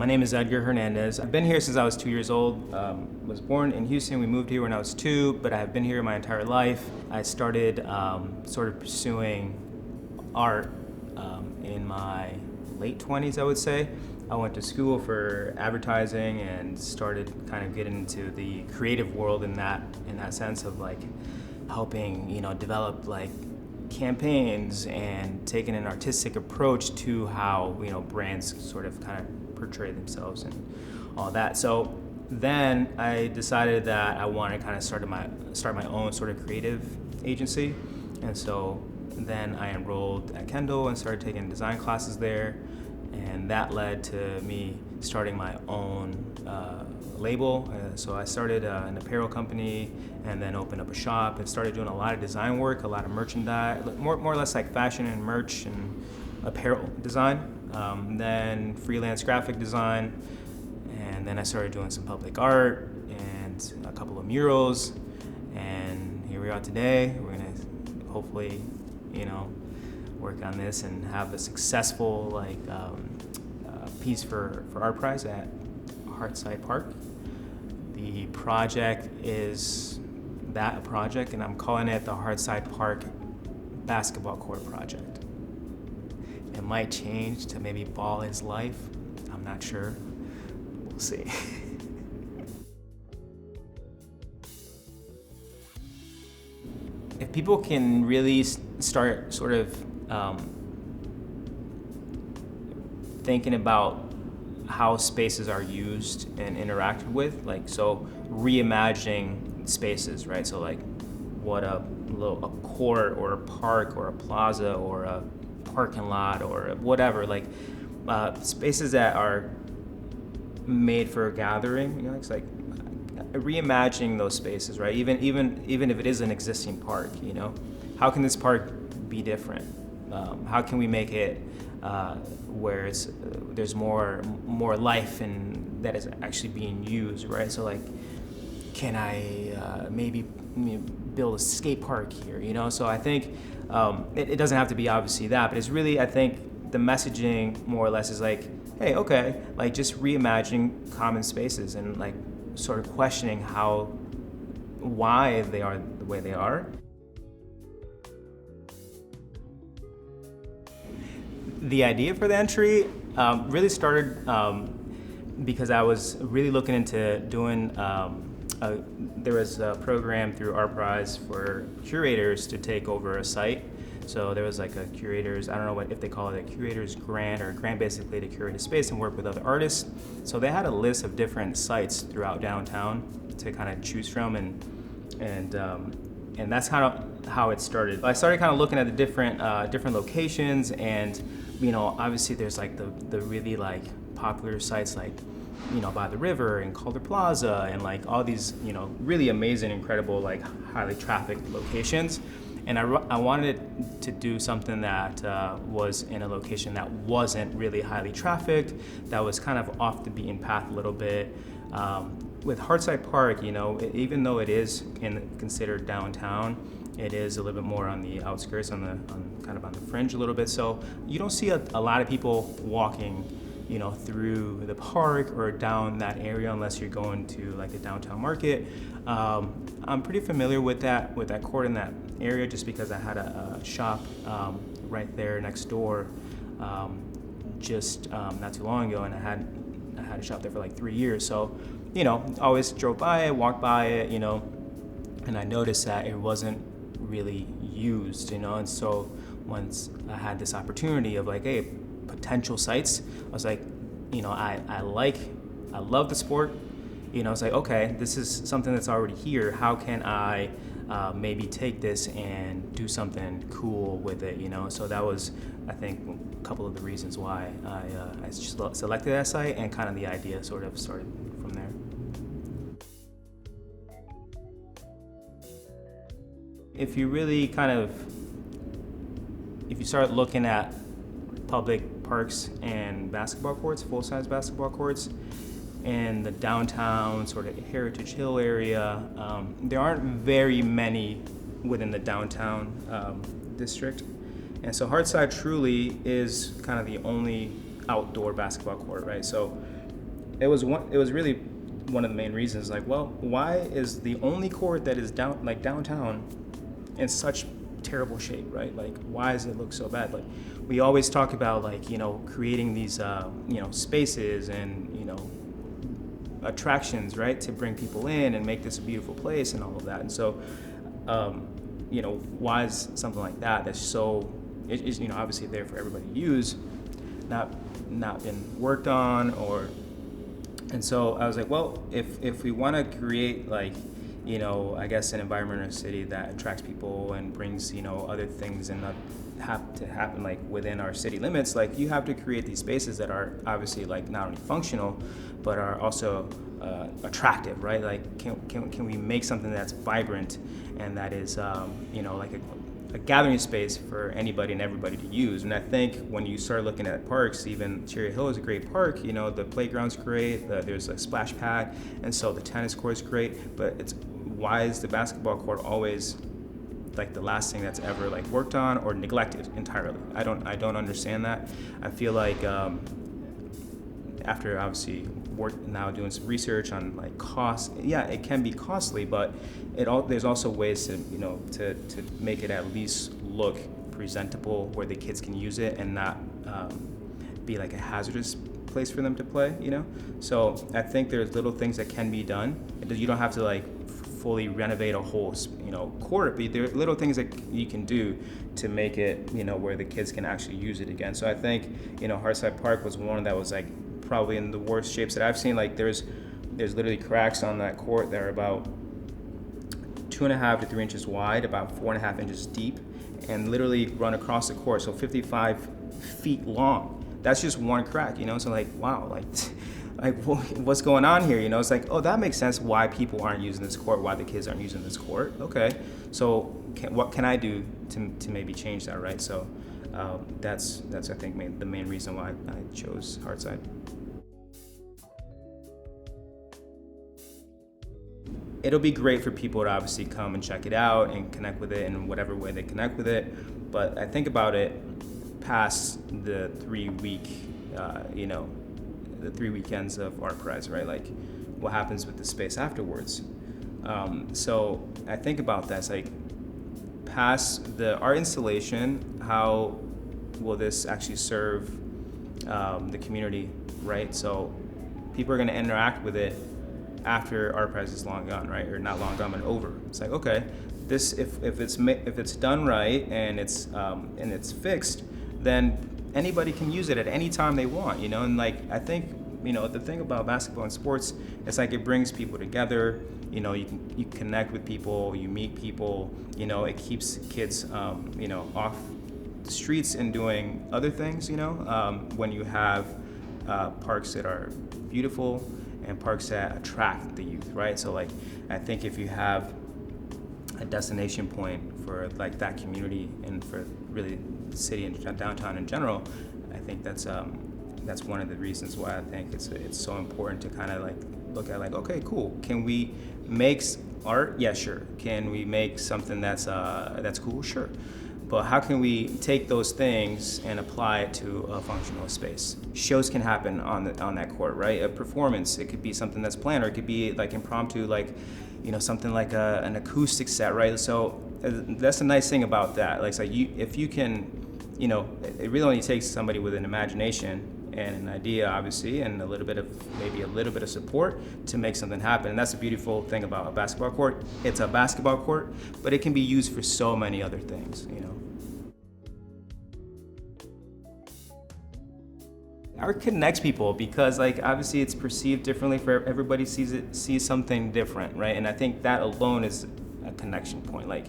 name is Edgar Hernandez. I've been here since I was 2 years old. Was born in Houston. We moved here when I was 2, but I have been here my entire life. I started sort of pursuing art in my late 20s, I would say. I went to school for advertising and started kind of getting into the creative world in that sense of like helping, develop like campaigns and taking an artistic approach to how, brands sort of kind of portray themselves and all that. So then I decided that I wanted to kind of start my own sort of creative agency. And so then I enrolled at Cano and started taking design classes there. And that led to me starting my own label. So I started an apparel company and then opened up a shop and started doing a lot of design work, a lot of merchandise, more or less like fashion and merch and apparel design. Then freelance graphic design. And then I started doing some public art and a couple of murals. And here we are today. We're gonna hopefully, work on this and have a successful piece for ArtPrize at Hearthside Park. The project is that project, and I'm calling it the Hearthside Park Basketball Court Project. It might change to maybe Ball is Life. I'm not sure. We'll see. If people can really start sort of thinking about how spaces are used and interacted with, so reimagining spaces, right? So like what a court or a park or a plaza or a parking lot or whatever, spaces that are made for a gathering, it's like reimagining those spaces, right? Even if it is an existing park, how can this park be different? How can we make it where there's more life and that is actually being used, right? So can I maybe build a skate park here? So I think it doesn't have to be obviously that, but it's really, I think the messaging more or less is hey, okay, just reimagining common spaces and sort of questioning why they are the way they are. The idea for the entry really started because I was really looking into doing, there was a program through ArtPrize for curators to take over a site. So there was a curators, I don't know if they call it a curator's grant or a grant basically to curate a space and work with other artists. So they had a list of different sites throughout downtown to kind of choose from, and that's kind of how it started. I started kind of looking at the different locations, and obviously there's the really popular sites by the river and Calder Plaza and all these really amazing, incredible highly trafficked locations. And I wanted to do something that was in a location that wasn't really highly trafficked, that was kind of off the beaten path a little bit. With Hearthside Park, even though it is considered downtown, it is a little bit more on the outskirts, kind of on the fringe a little bit. So you don't see a lot of people walking, through the park or down that area unless you're going to the downtown market. I'm pretty familiar with that court in that area just because I had a shop right there next door just not too long ago, and I had a shop there for 3 years. So always drove by it, walked by it, and I noticed that it wasn't really used, and so once I had this opportunity of hey, potential sites, I was I love the sport, it's okay, this is something that's already here. How can I maybe take this and do something cool with it, So that was, I think, a couple of the reasons why I selected that site, and kind of the idea sort of started from there. If you really if you start looking at public parks and basketball courts, full-size basketball courts, in the downtown sort of Heritage Hill area, there aren't very many within the downtown district. And so Hearthside truly is kind of the only outdoor basketball court, right? So it was really one of the main reasons. Like, well, why is the only court that is downtown in such terrible shape, right? Like, why does it look so bad? Like, we always talk about, like, creating these spaces and attractions, right, to bring people in and make this a beautiful place and all of that. And so why is something like that that's so it is obviously there for everybody to use, not been worked on? And so I was like, well, if we want to create, like, I guess an environment in a city that attracts people and brings, other things and not have to happen, like, within our city limits, like, you have to create these spaces that are obviously, like, not only functional, but are also attractive, right? Like, can we make something that's vibrant and that is, like a gathering space for anybody and everybody to use? And I think when you start looking at parks, even Cherry Hill is a great park. The playground's great. There's a splash pad, and so the tennis court's great. But why is the basketball court always like the last thing that's ever, like, worked on or neglected entirely? I don't understand that. I feel like after obviously now doing some research on, like, cost, yeah, it can be costly, but there's also ways to to make it at least look presentable where the kids can use it and not be like a hazardous place for them to play. So I think there's little things that can be done. You don't have to, like, fully renovate a whole court, but there are little things that you can do to make it where the kids can actually use it again. So I think Hearthside Park was one that was, like, probably in the worst shapes that I've seen. Like, there's literally cracks on that court that are about 2.5 to 3 inches wide, about 4.5 inches deep, and literally run across the court, so 55 feet long. That's just one crack, So, like, wow, like what's going on here? It's like, oh, that makes sense why people aren't using this court, why the kids aren't using this court. Okay, so what can I do to maybe change that, right? So that's I think the main reason why I chose Hearthside. It'll be great for people to obviously come and check it out and connect with it in whatever way they connect with it. But I think about it past the 3 weekends of ArtPrize, right? Like, what happens with the space afterwards? So I think about that. It's like, past the art installation, how will this actually serve the community, right? So people are going to interact with it after ArtPrize is long gone, right? Or not long gone, but over. It's like, okay, this if it's done right and it's fixed, then anybody can use it at any time they want, And, like, I think the thing about basketball and sports, it's like it brings people together. You connect with people, you meet people. It keeps kids off the streets and doing other things. When you have parks that are beautiful and parks that attract the youth, right? So, like, I think if you have a destination point for, like, that community and for really the city and downtown in general, I think that's one of the reasons why I think it's so important to kind of, like, look at, like, okay, cool, can we make art? Yeah, sure. Can we make something that's cool? Sure. But how can we take those things and apply it to a functional space? Shows can happen on that court, right? A performance, it could be something that's planned, or it could be, like, impromptu, like, something like an acoustic set, right? So that's the nice thing about that. Like, so if you can, it really only takes somebody with an imagination and an idea, obviously, and maybe a little bit of support to make something happen. And that's the beautiful thing about a basketball court. It's a basketball court, but it can be used for so many other things, Art connects people because, like, obviously it's perceived differently for everybody. Sees something different, right? And I think that alone is a connection point. Like,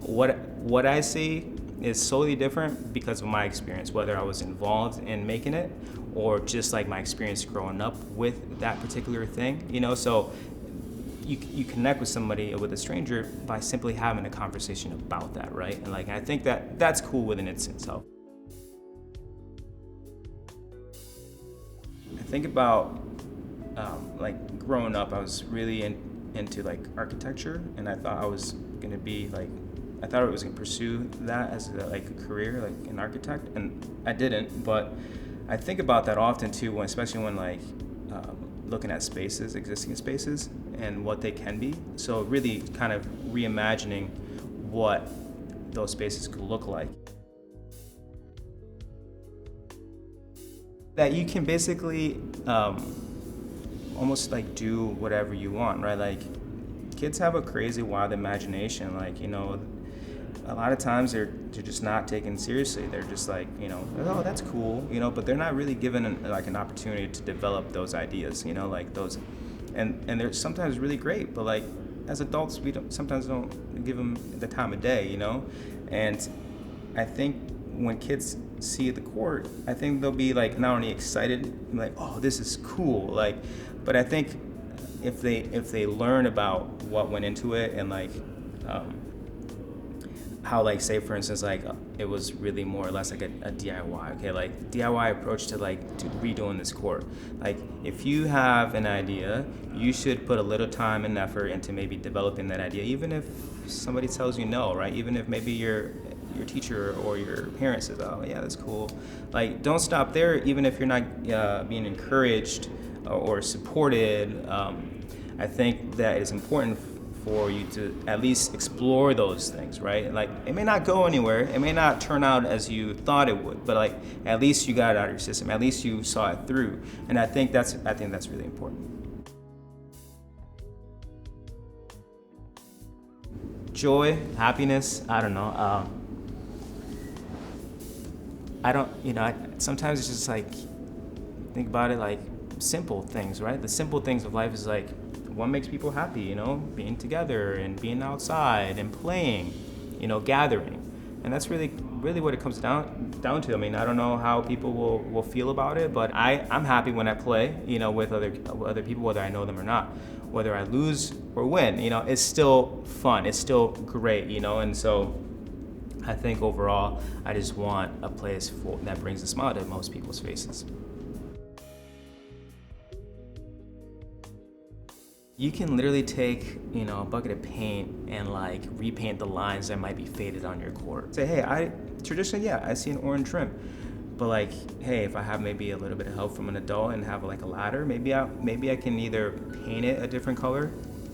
what I see is solely different because of my experience, whether I was involved in making it or just, like, my experience growing up with that particular thing. So you connect with somebody, with a stranger, by simply having a conversation about that, right? And, like, I think that's cool within itself. I think about like, growing up, I was really into, like, architecture, and I thought I was gonna be, like, I thought I was gonna pursue that as a career, like an architect, and I didn't. But I think about that often too, especially when, like, looking at spaces, existing spaces, and what they can be. So really kind of reimagining what those spaces could look like. That you can basically almost like do whatever you want, right? Like kids have a crazy, wild imagination. Like, you know, a lot of times they're just not taken seriously. They're just like, you know, oh, that's cool, you know, but they're not really given an opportunity to develop those ideas, you know, like those, and they're sometimes really great, but like as adults, we sometimes don't give them the time of day, you know, and I think when kids see the court, I think they'll be like not only excited, like, oh, this is cool, like, but I think if they learn about what went into it and like how, like, say for instance, like it was really more or less like a DIY, okay, like DIY approach to like to redoing this court. Like if you have an idea, you should put a little time and effort into maybe developing that idea, even if somebody tells you no, right? Even if maybe your teacher or your parents says, oh yeah, that's cool. Like don't stop there, even if you're not being encouraged or supported. I think that it's important for you to at least explore those things, right? Like it may not go anywhere, it may not turn out as you thought it would, but like at least you got it out of your system, at least you saw it through. And I think that's really important. Joy, happiness, I don't know. Sometimes it's just like, think about it like simple things, right? The simple things of life is like, what makes people happy, you know? Being together and being outside and playing, you know, gathering. And that's really what it comes down to. I mean, I don't know how people will feel about it, but I'm happy when I play, you know, with other people, whether I know them or not. Whether I lose or win, you know, it's still fun, it's still great, you know? And so I think overall, I just want a place that brings a smile to most people's faces. You can literally take, you know, a bucket of paint and like repaint the lines that might be faded on your court. Say, hey, traditionally, yeah, I see an orange rim, but like, hey, if I have maybe a little bit of help from an adult and have like a ladder, maybe I can either paint it a different color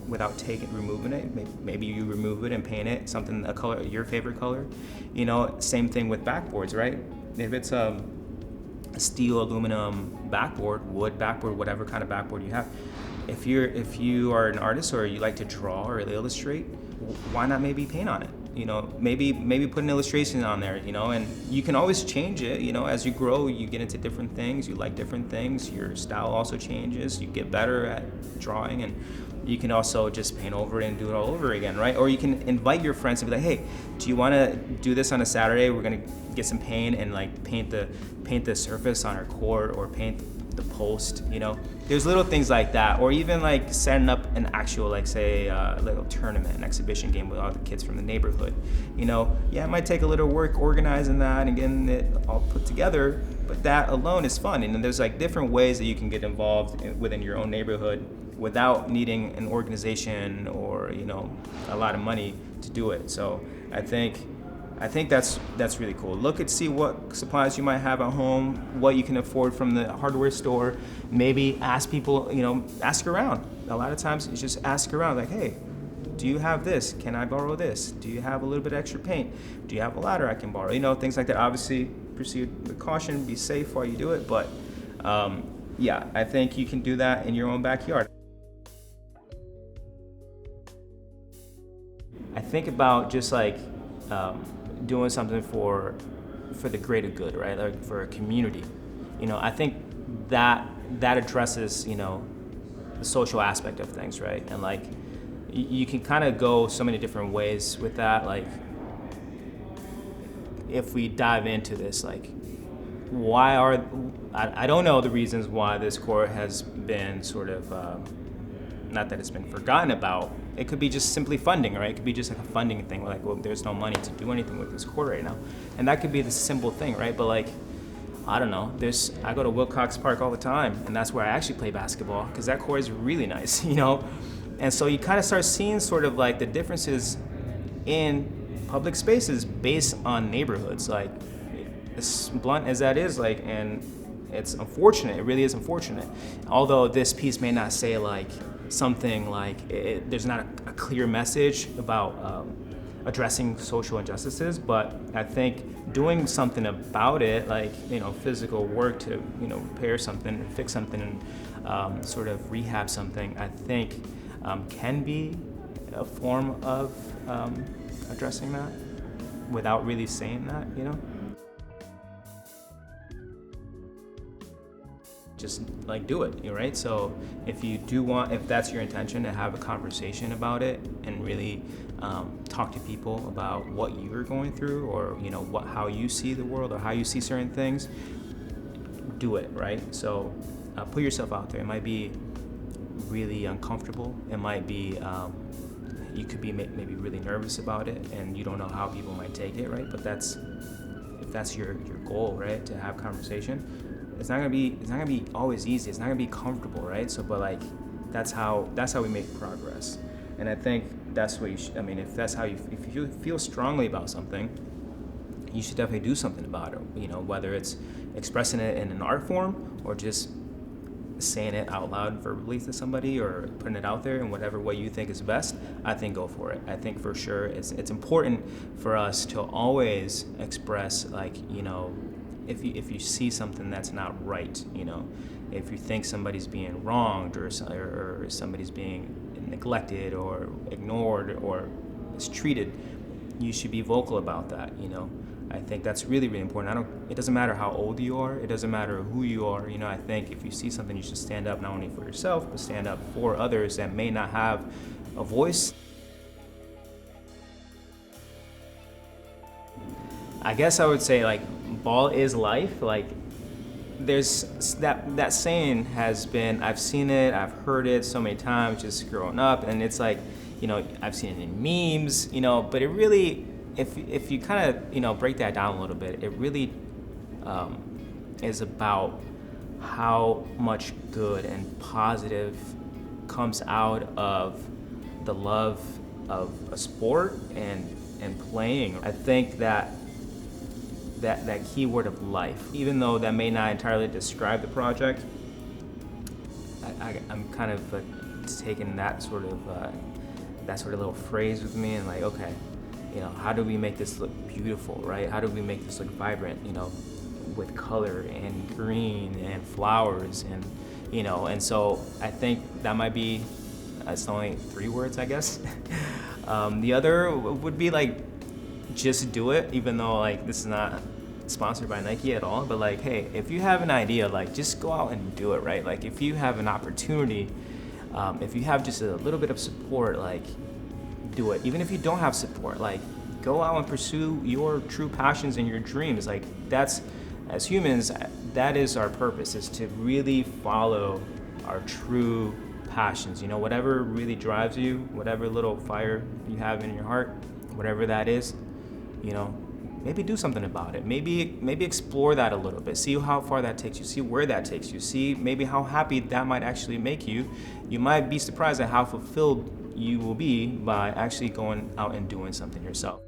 without removing it. Maybe you remove it and paint it a color, your favorite color. You know, same thing with backboards, right? If it's a steel, aluminum backboard, wood backboard, whatever kind of backboard you have, if you are an artist or you like to draw or illustrate, why not maybe paint on it? You know, maybe put an illustration on there, you know, and you can always change it, you know, as you grow, you get into different things, you like different things, your style also changes, you get better at drawing, and you can also just paint over it and do it all over again, right? Or you can invite your friends and be like, hey, do you want to do this on a Saturday? We're gonna get some paint and like paint the surface on our court or paint the post, you know? There's little things like that, or even like setting up an actual, like say, little tournament, an exhibition game with all the kids from the neighborhood. You know, yeah, it might take a little work organizing that and getting it all put together, but that alone is fun. And there's like different ways that you can get involved within your own neighborhood without needing an organization or, you know, a lot of money to do it. So I think that's really cool. See what supplies you might have at home, what you can afford from the hardware store. Maybe ask people, you know, ask around. A lot of times it's just ask around, like, hey, do you have this? Can I borrow this? Do you have a little bit of extra paint? Do you have a ladder I can borrow? You know, things like that. Obviously, proceed with caution, be safe while you do it, but yeah, I think you can do that in your own backyard. I think about just like doing something for the greater good, right? Like for a community. You know, I think that addresses, you know, the social aspect of things, right? And like you can kind of go so many different ways with that. Like if we dive into this, like I don't know the reasons why this court has been sort of not that it's been forgotten about. It could be just simply funding, right? It could be just like a funding thing, like, well, there's no money to do anything with this court right now. And that could be the simple thing, right? But like, I don't know, I go to Wilcox Park all the time, and that's where I actually play basketball, because that court is really nice, you know? And so you kind of start seeing sort of like the differences in public spaces based on neighborhoods, like as blunt as that is, like, and it's unfortunate. It really is unfortunate. Although this piece may not say like something like there's not a clear message about addressing social injustices, but I think doing something about it, like physical work to repair something, fix something, and sort of rehab something, I think can be a form of addressing that without really saying that, Just like do it, right? So if that's your intention, to have a conversation about it and really talk to people about what you're going through, or how you see the world or how you see certain things, do it, right? So put yourself out there. It might be really uncomfortable. It might be you could be maybe really nervous about it, and you don't know how people might take it, right? But if that's your goal, right, to have conversation. It's not gonna be always easy. It's not gonna be comfortable, right? So, but like, that's how we make progress. And I think that's what you should. I mean, if you feel strongly about something, you should definitely do something about it. Whether it's expressing it in an art form or just saying it out loud verbally to somebody, or putting it out there in whatever way you think is best. I think go for it. I think for sure it's important for us to always express, like, if you see something that's not right, if you think somebody's being wronged, or somebody's being neglected or ignored or mistreated, you should be vocal about that. I think that's really, really important. It doesn't matter how old you are. It doesn't matter who you are. I think if you see something, you should stand up, not only for yourself, but stand up for others that may not have a voice. I guess I would say, like, ball is life. Like, there's that saying has been, I've seen it, I've heard it so many times just growing up, and it's like, I've seen it in memes, but it really, if you kind of, break that down a little bit, it really is about how much good and positive comes out of the love of a sport and playing. I think that key word of life, even though that may not entirely describe the project, I'm kind of taking that sort of little phrase with me, and like, okay, how do we make this look beautiful, right? How do we make this look vibrant, with color and green and flowers, and and so I think that might be, it's only 3 words, I guess. The other would be like, just do it, even though like this is not sponsored by Nike at all, but like, hey, if you have an idea, like, just go out and do it, right? Like, if you have an opportunity, if you have just a little bit of support, like, do it. Even if you don't have support, like, go out and pursue your true passions and your dreams. Like, that's, as humans, that is our purpose, is to really follow our true passions. Whatever really drives you, whatever little fire you have in your heart, whatever that is, maybe do something about it. Maybe explore that a little bit. See how far that takes you. See where that takes you. See maybe how happy that might actually make you. You might be surprised at how fulfilled you will be by actually going out and doing something yourself.